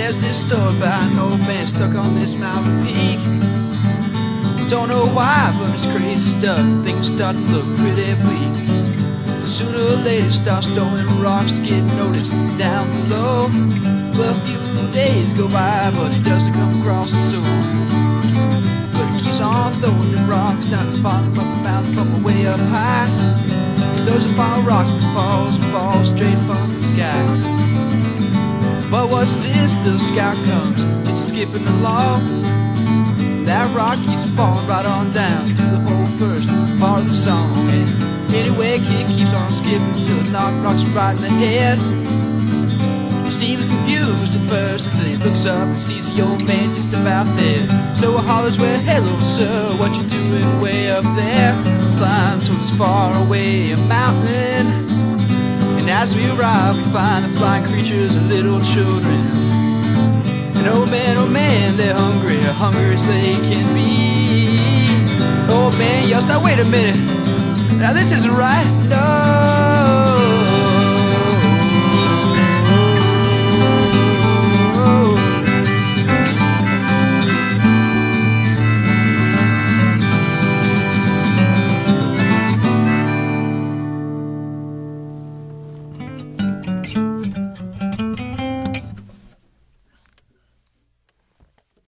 There's this story about an old man stuck on this mountain peak. Don't know why, but it's crazy stuff. Things start to look pretty bleak. So sooner or later starts throwing rocks to get noticed down below. Well, a few days go by, but he doesn't come across a soul. But he keeps on throwing them rocks down the bottom of the mountain from way up high. He throws a final rock and falls straight from the sky. But what's this? Little scout comes just skipping along. That rock keeps falling right on down through the whole first part of the song. And anyway, kid keeps on skipping till the knocks right in the head. He seems confused at first, and then he looks up and sees the old man just about there. So he hollers, well, hello sir, what you doing way up there? Flying towards this far away mountain. And as we arrive, we find the flying creatures are little children. And oh man, they're hungry as they can be. Oh man, y'all stop, wait a minute. Now this isn't right, no.